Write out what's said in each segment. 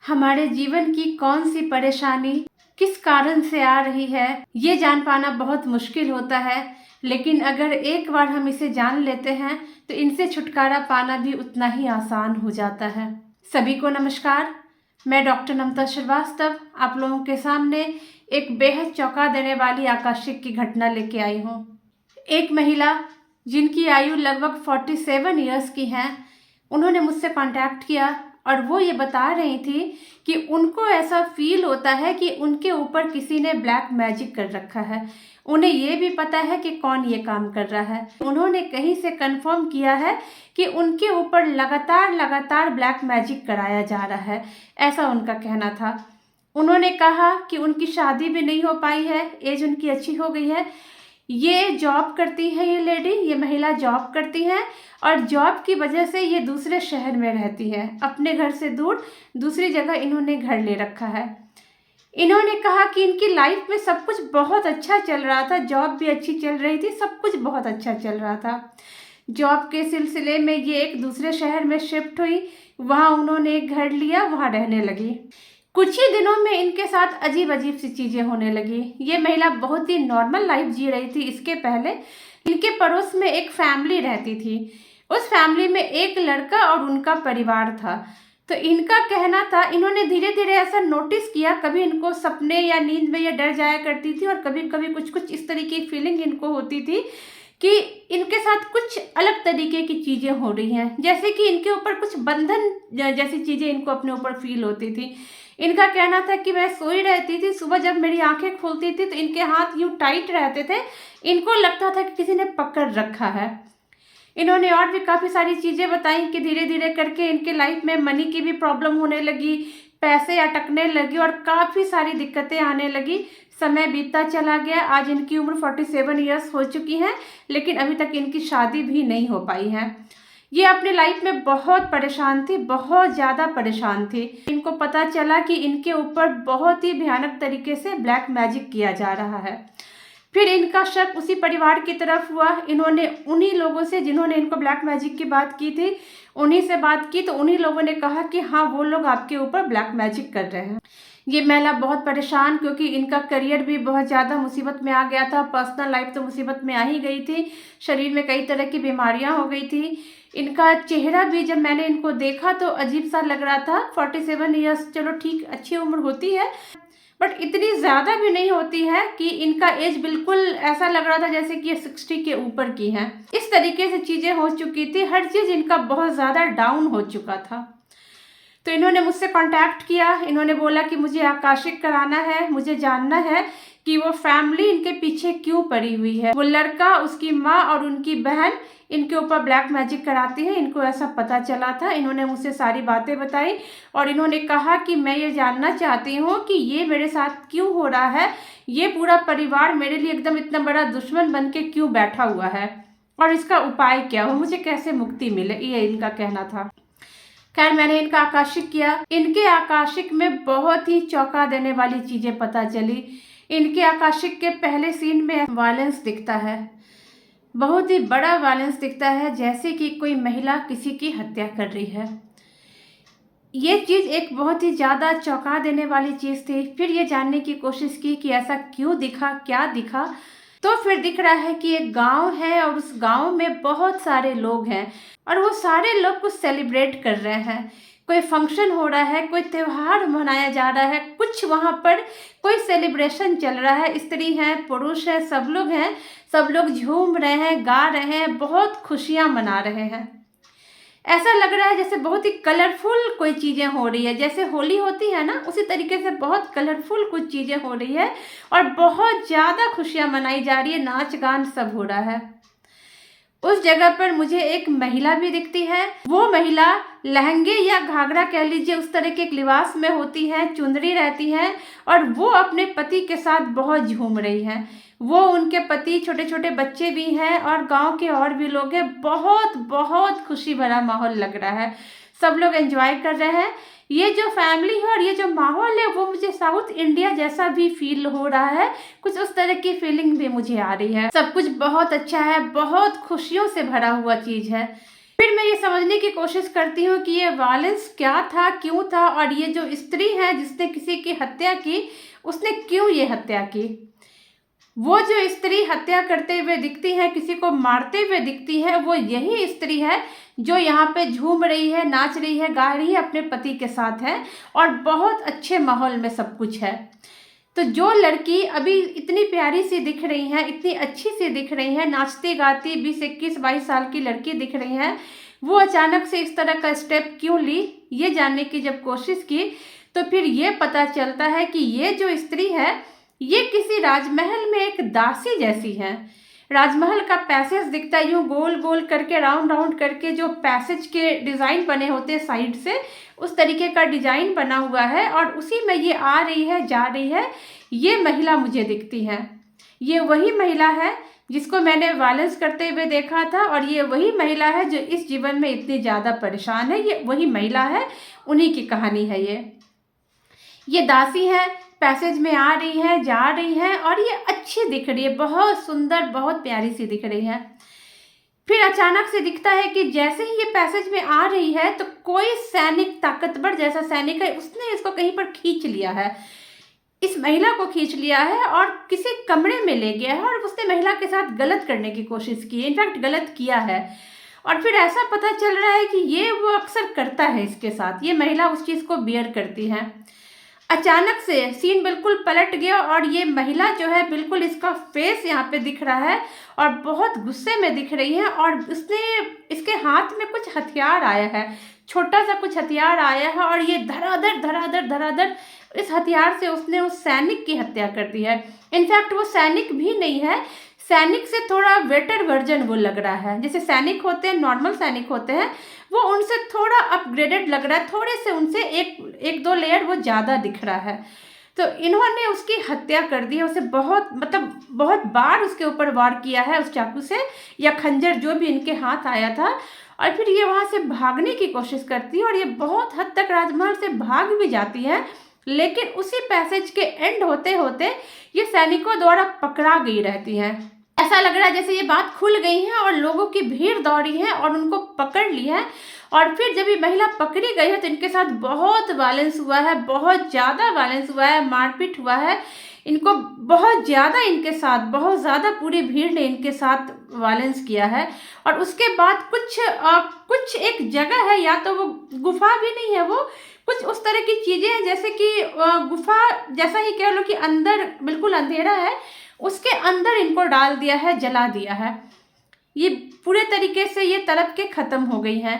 हमारे जीवन की कौन सी परेशानी किस कारण से आ रही है, ये जान पाना बहुत मुश्किल होता है। लेकिन अगर एक बार हम इसे जान लेते हैं तो इनसे छुटकारा पाना भी उतना ही आसान हो जाता है। सभी को नमस्कार। मैं डॉक्टर नमता श्रीवास्तव आप लोगों के सामने एक बेहद चौंका देने वाली आकस्मिक की घटना लेके आई हूँ। एक महिला जिनकी आयु लगभग 47 ईयर्स की है, उन्होंने मुझसे कांटेक्ट किया और वो ये बता रही थी कि उनको ऐसा फील होता है कि उनके ऊपर किसी ने ब्लैक मैजिक कर रखा है। उन्हें ये भी पता है कि कौन ये काम कर रहा है। उन्होंने कहीं से कंफर्म किया है कि उनके ऊपर लगातार ब्लैक मैजिक कराया जा रहा है, ऐसा उनका कहना था। उन्होंने कहा कि उनकी शादी भी नहीं हो पाई है, एज उनकी अच्छी हो गई है। ये जॉब करती है, ये महिला जॉब करती हैं और जॉब की वजह से ये दूसरे शहर में रहती है, अपने घर से दूर दूसरी जगह इन्होंने घर ले रखा है। इन्होंने कहा कि इनकी लाइफ में सब कुछ बहुत अच्छा चल रहा था, जॉब भी अच्छी चल रही थी, सब कुछ बहुत अच्छा चल रहा था। जॉब के सिलसिले में ये एक दूसरे शहर में शिफ्ट हुई, वहाँ उन्होंने एक घर लिया, वहाँ रहने लगी। कुछ ही दिनों में इनके साथ अजीब अजीब सी चीज़ें होने लगी। ये महिला बहुत ही नॉर्मल लाइफ जी रही थी। इसके पहले इनके पड़ोस में एक फैमिली रहती थी। उस फैमिली में एक लड़का और उनका परिवार था। तो इनका कहना था, इन्होंने धीरे धीरे ऐसा नोटिस किया, कभी इनको सपने या नींद में ये डर जाया करती थी और कभी कभी कुछ इस तरीके की फीलिंग इनको होती थी कि इनके साथ कुछ अलग तरीके की चीज़ें हो रही हैं, जैसे कि इनके ऊपर कुछ बंधन जैसी चीज़ें इनको अपने ऊपर फील होती थी। इनका कहना था कि मैं सोई रहती थी, सुबह जब मेरी आंखें खुलती थी तो इनके हाथ यूँ टाइट रहते थे, इनको लगता था कि किसी ने पकड़ रखा है। इन्होंने और भी काफ़ी सारी चीज़ें बताई कि धीरे धीरे करके इनके लाइफ में मनी की भी प्रॉब्लम होने लगी, पैसे अटकने लगे और काफ़ी सारी दिक्कतें आने लगी। समय बीतता चला गया। आज इनकी उम्र 47 ईयर्स हो चुकी है, लेकिन अभी तक इनकी शादी भी नहीं हो पाई है। ये अपनी लाइफ में बहुत परेशान थी, बहुत ज़्यादा परेशान थी। इनको पता चला कि इनके ऊपर बहुत ही भयानक तरीके से ब्लैक मैजिक किया जा रहा है। फिर इनका शक उसी परिवार की तरफ हुआ। इन्होंने उन्हीं लोगों से जिन्होंने इनको ब्लैक मैजिक की बात की थी, उन्हीं से बात की तो उन्हीं लोगों ने कहा कि हाँ, वो लोग आपके ऊपर ब्लैक मैजिक कर रहे हैं। ये महिला बहुत परेशान, क्योंकि इनका करियर भी बहुत ज़्यादा मुसीबत में आ गया था, पर्सनल लाइफ तो मुसीबत में आ ही गई थी, शरीर में कई तरह की बीमारियां हो गई थी। इनका चेहरा भी जब मैंने इनको देखा तो अजीब सा लग रहा था। 47 ईयर्स चलो ठीक, अच्छी उम्र होती है, बट इतनी ज़्यादा भी नहीं होती है कि इनका एज बिल्कुल ऐसा लग रहा था जैसे कि ये 60 के ऊपर की हैं। इस तरीके से चीज़ें हो चुकी थी, हर चीज़ इनका बहुत ज़्यादा डाउन हो चुका था। तो इन्होंने मुझसे कांटेक्ट किया। इन्होंने बोला कि मुझे आकाशिक कराना है, मुझे जानना है कि वो फैमिली इनके पीछे क्यों पड़ी हुई है। वो लड़का, उसकी माँ और उनकी बहन इनके ऊपर ब्लैक मैजिक कराती है, इनको ऐसा पता चला था। इन्होंने मुझसे सारी बातें बताई और इन्होंने कहा कि मैं ये जानना चाहती हूँ कि ये मेरे साथ क्यों हो रहा है, ये पूरा परिवार मेरे लिए एकदम इतना बड़ा दुश्मन बन के क्यों बैठा हुआ है और इसका उपाय क्या हो, मुझे कैसे मुक्ति मिले, ये इनका कहना था। खैर, मैंने इनका आकाशिक किया। इनके आकाशिक में बहुत ही चौंका देने वाली चीज़ें पता चली। इनके आकाशिक के पहले सीन में वायलेंस दिखता है, बहुत ही बड़ा वायलेंस दिखता है, जैसे कि कोई महिला किसी की हत्या कर रही है। ये चीज़ एक बहुत ही ज़्यादा चौंका देने वाली चीज़ थी। फिर ये जानने की कोशिश की कि ऐसा क्यों दिखा, क्या दिखा। तो फिर दिख रहा है कि एक गांव है और उस गांव में बहुत सारे लोग हैं और वो सारे लोग कुछ सेलिब्रेट कर रहे हैं। कोई फंक्शन हो रहा है, कोई त्यौहार मनाया जा रहा है, कुछ वहाँ पर कोई सेलिब्रेशन चल रहा है। स्त्री हैं, पुरुष हैं, सब लोग हैं, सब लोग झूम रहे हैं, गा रहे हैं, बहुत खुशियाँ मना रहे हैं। ऐसा लग रहा है जैसे बहुत ही कलरफुल कोई चीज़ें हो रही है, जैसे होली होती है ना, उसी तरीके से बहुत कलरफुल कुछ चीज़ें हो रही है और बहुत ज़्यादा खुशियाँ मनाई जा रही है, नाच गान सब हो रहा है। उस जगह पर मुझे एक महिला भी दिखती है। वो महिला लहंगे या घाघरा कह लीजिए, उस तरह के एक लिबास में होती है, चुंदरी रहती है और वो अपने पति के साथ बहुत झूम रही है। वो, उनके पति, छोटे छोटे बच्चे भी हैं और गांव के और भी लोग हैं। बहुत बहुत खुशी भरा माहौल लग रहा है, सब लोग एंजॉय कर रहे हैं। ये जो फैमिली है और ये जो माहौल है वो मुझे साउथ इंडिया जैसा भी फील हो रहा है, कुछ उस तरह की फीलिंग भी मुझे आ रही है। सब कुछ बहुत अच्छा है, बहुत खुशियों से भरा हुआ चीज़ है। फिर मैं ये समझने की कोशिश करती हूँ कि ये वायलेंस क्या था, क्यों था, और ये जो स्त्री है जिसने किसी की हत्या की, उसने क्यों ये हत्या की। वो जो स्त्री हत्या करते हुए दिखती है, किसी को मारते हुए दिखती है, वो यही स्त्री है जो यहाँ पे झूम रही है, नाच रही है, गा रही है, अपने पति के साथ है और बहुत अच्छे माहौल में सब कुछ है। तो जो लड़की अभी इतनी प्यारी सी दिख रही है, इतनी अच्छी सी दिख रही है, नाचती गाती 20, 21, 22 साल की लड़की दिख रही है, वो अचानक से इस तरह का स्टेप क्यों ली, ये जानने की जब कोशिश की तो फिर ये पता चलता है कि ये जो स्त्री है ये किसी राजमहल में एक दासी जैसी है। राजमहल का पैसेज दिखता है, यूं गोल गोल करके, राउंड राउंड करके, जो पैसेज के डिज़ाइन बने होते हैं साइड से, उस तरीके का डिजाइन बना हुआ है और उसी में ये आ रही है, जा रही है। ये महिला मुझे दिखती है, ये वही महिला है जिसको मैंने वायलेंस करते हुए देखा था और ये वही महिला है जो इस जीवन में इतनी ज़्यादा परेशान है। ये वही महिला है, उन्हीं की कहानी है ये दासी है, पैसेज में आ रही है, जा रही है और ये अच्छी दिख रही है, बहुत सुंदर, बहुत प्यारी सी दिख रही है। फिर अचानक से दिखता है कि जैसे ही ये पैसेज में आ रही है तो कोई सैनिक, ताकतवर जैसा सैनिक है, उसने इसको कहीं पर खींच लिया है, इस महिला को खींच लिया है और किसी कमरे में ले गया है और उसने महिला के साथ गलत करने की कोशिश की है, इनफैक्ट गलत किया है। और फिर ऐसा पता चल रहा है कि ये वो अक्सर करता है इसके साथ, ये महिला उस चीज़ को बियर करती है। अचानक से सीन बिल्कुल पलट गया और ये महिला जो है बिल्कुल, इसका फेस यहाँ पे दिख रहा है और बहुत गुस्से में दिख रही है और उसने, इसके हाथ में कुछ हथियार आया है, छोटा सा कुछ हथियार आया है और ये धड़ाधड़ धड़ाधड़ धड़ाधड़ इस हथियार से उसने उस सैनिक की हत्या कर दी है। इनफैक्ट वो सैनिक भी नहीं है, सैनिक से थोड़ा बेटर वर्जन वो लग रहा है। जैसे सैनिक होते हैं, नॉर्मल सैनिक होते हैं, वो उनसे थोड़ा अपग्रेडेड लग रहा है, थोड़े से उनसे एक दो लेयर वो ज़्यादा दिख रहा है। तो इन्होंने उसकी हत्या कर दी है, उसे बहुत, मतलब बहुत बार उसके ऊपर वार किया है उस चाकू से या खंजर जो भी इनके हाथ आया था। और फिर ये वहाँ से भागने की कोशिश करती है और ये बहुत हद तक राजमहल से भाग भी जाती है, लेकिन उसी पैसेज के एंड होते होते ये सैनिकों द्वारा पकड़ा गई रहती है। ऐसा लग रहा है जैसे ये बात खुल गई है और लोगों की भीड़ दौड़ी है और उनको पकड़ ली है। और फिर जब ये महिला पकड़ी गई है तो इनके साथ बहुत वायलेंस हुआ है, बहुत ज़्यादा वायलेंस हुआ है, मारपीट हुआ है, इनको बहुत ज़्यादा, इनके साथ बहुत ज़्यादा पूरी भीड़ ने इनके साथ वायलेंस किया है। और उसके बाद कुछ एक जगह है, या तो वो गुफा भी नहीं है, वो कुछ उस तरह की चीज़ें हैं जैसे कि गुफा जैसा ही कह लो कि अंदर बिल्कुल अंधेरा है, उसके अंदर इनको डाल दिया है, जला दिया है। ये पूरे तरीके से ये तड़प के ख़त्म हो गई हैं।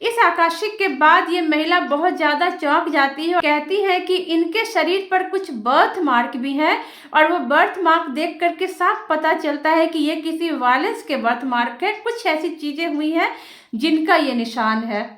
इस आकाशिक के बाद ये महिला बहुत ज़्यादा चौंक जाती है और कहती है कि इनके शरीर पर कुछ बर्थ मार्क भी हैं और वो बर्थ मार्क देख करके साफ पता चलता है कि ये किसी वायलेंस के बर्थ मार्क है। कुछ ऐसी चीज़ें हुई हैं जिनका ये निशान है।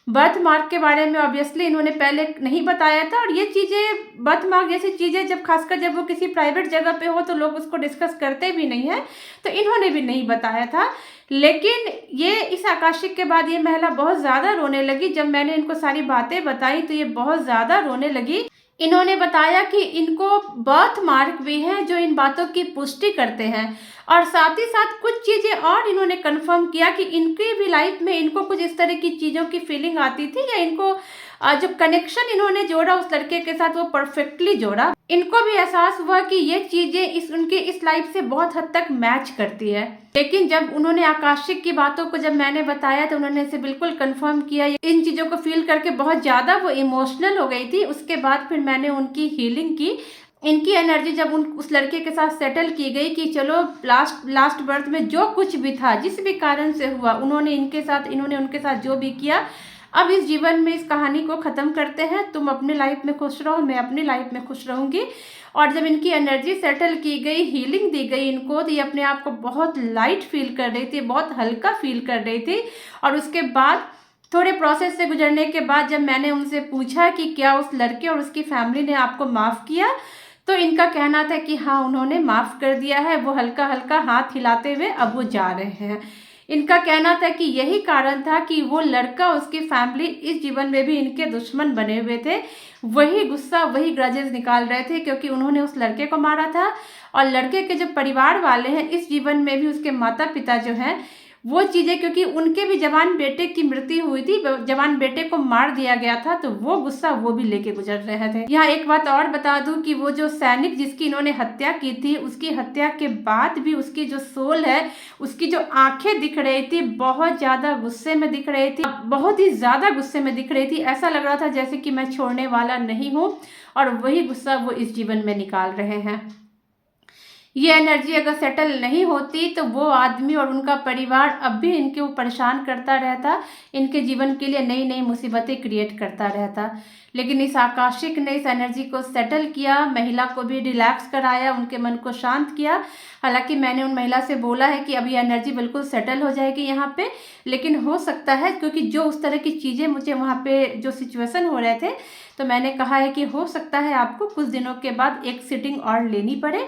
बर्थ मार्क के बारे में ऑब्वियसली इन्होंने पहले नहीं बताया था और ये चीज़ें, बर्थ मार्क जैसी चीज़ें जब खासकर जब वो किसी प्राइवेट जगह पे हो तो लोग उसको डिस्कस करते भी नहीं हैं, तो इन्होंने भी नहीं बताया था। लेकिन ये इस आकाशिक के बाद ये महिला बहुत ज़्यादा रोने लगी। जब मैंने इनको सारी बातें बताई तो ये बहुत ज़्यादा रोने लगी। इन्होंने बताया कि इनको बर्थ मार्क भी हैं जो इन बातों की पुष्टि करते हैं और साथ ही साथ कुछ चीज़ें और इन्होंने कंफर्म किया कि इनकी भी लाइफ में इनको कुछ इस तरह की चीज़ों की फीलिंग आती थी या इनको जो कनेक्शन इन्होंने जोड़ा उस लड़के के साथ वो परफेक्टली जोड़ा। इनको भी एहसास हुआ कि ये चीज़ें उनके इस लाइफ से बहुत हद तक मैच करती है। लेकिन जब उन्होंने आकाशिक की बातों को जब मैंने बताया तो उन्होंने इसे बिल्कुल कंफर्म किया। इन चीज़ों को फील करके बहुत ज़्यादा वो इमोशनल हो गई थी। उसके बाद फिर मैंने उनकी हीलिंग की। इनकी एनर्जी जब उस लड़के के साथ सेटल की गई कि चलो लास्ट बर्थ में जो कुछ भी था, जिस भी कारण से हुआ, इन्होंने उनके साथ जो भी किया, अब इस जीवन में इस कहानी को ख़त्म करते हैं। तुम अपनी लाइफ में खुश रहो, मैं अपनी लाइफ में खुश रहूँगी। और जब इनकी एनर्जी सेटल की गई, हीलिंग दी गई इनको, तो ये अपने आप को बहुत लाइट फील कर रही थी, बहुत हल्का फील कर रही थी। और उसके बाद थोड़े प्रोसेस से गुजरने के बाद जब मैंने उनसे पूछा कि क्या उस लड़के और उसकी फैमिली ने आपको माफ़ किया, तो इनका कहना था कि हाँ, उन्होंने माफ़ कर दिया है। वो हल्का हल्का हाथ हिलाते हुए अब वो जा रहे हैं। इनका कहना था कि यही कारण था कि वो लड़का, उसकी फैमिली इस जीवन में भी इनके दुश्मन बने हुए थे। वही गुस्सा, वही ग्रजेस निकाल रहे थे क्योंकि उन्होंने उस लड़के को मारा था। और लड़के के जो परिवार वाले हैं, इस जीवन में भी उसके माता पिता जो हैं, वो चीज़ें, क्योंकि उनके भी जवान बेटे की मृत्यु हुई थी, जवान बेटे को मार दिया गया था, तो वो गुस्सा वो भी लेके गुजर रहे थे। यहाँ एक बात और बता दूं कि वो जो सैनिक जिसकी इन्होंने हत्या की थी, उसकी हत्या के बाद भी उसकी जो सोल है, उसकी जो आंखें दिख रही थी, बहुत ज्यादा गुस्से में दिख रही थी, बहुत ही ज्यादा गुस्से में दिख रही थी। ऐसा लग रहा था जैसे कि मैं छोड़ने वाला नहीं हूँ, और वही गुस्सा वो इस जीवन में निकाल रहे हैं। ये एनर्जी अगर सेटल नहीं होती तो वो आदमी और उनका परिवार अब भी इनके वो परेशान करता रहता, इनके जीवन के लिए नई नई मुसीबतें क्रिएट करता रहता। लेकिन इस आकाशिक ने इस एनर्जी को सेटल किया, महिला को भी रिलैक्स कराया, उनके मन को शांत किया। हालांकि मैंने उन महिला से बोला है कि अभी एनर्जी बिल्कुल सेटल हो जाएगी यहाँ पे, लेकिन हो सकता है, क्योंकि जो उस तरह की चीज़ें मुझे वहाँ पे जो सिचुएशन हो रहे थे, तो मैंने कहा है कि हो सकता है आपको कुछ दिनों के बाद एक सिटिंग और लेनी पड़े।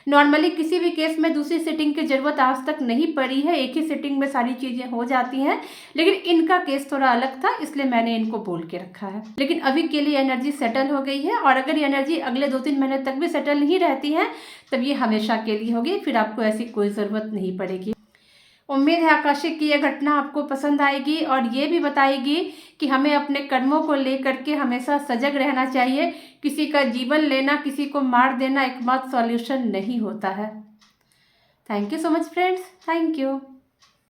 नॉर्मली किसी भी केस में दूसरी सिटिंग की जरूरत आज तक नहीं पड़ी है, एक ही सिटिंग में सारी चीजें हो जाती हैं, लेकिन इनका केस थोड़ा अलग था, इसलिए मैंने इनको बोल के रखा है। लेकिन अभी के लिए एनर्जी सेटल हो गई है, और अगर ये एनर्जी अगले 2-3 महीने तक भी सेटल नहीं रहती है, तब ये हमेशा के लिए होगी, फिर आपको ऐसी कोई ज़रूरत नहीं पड़ेगी। उम्मीद है आकाशिक की यह घटना आपको पसंद आएगी, और ये भी बताएगी कि हमें अपने कर्मों को लेकर के हमेशा सजग रहना चाहिए। किसी का जीवन लेना, किसी को मार देना एकमात्र सॉल्यूशन नहीं होता है। Thank you so much friends, thank you.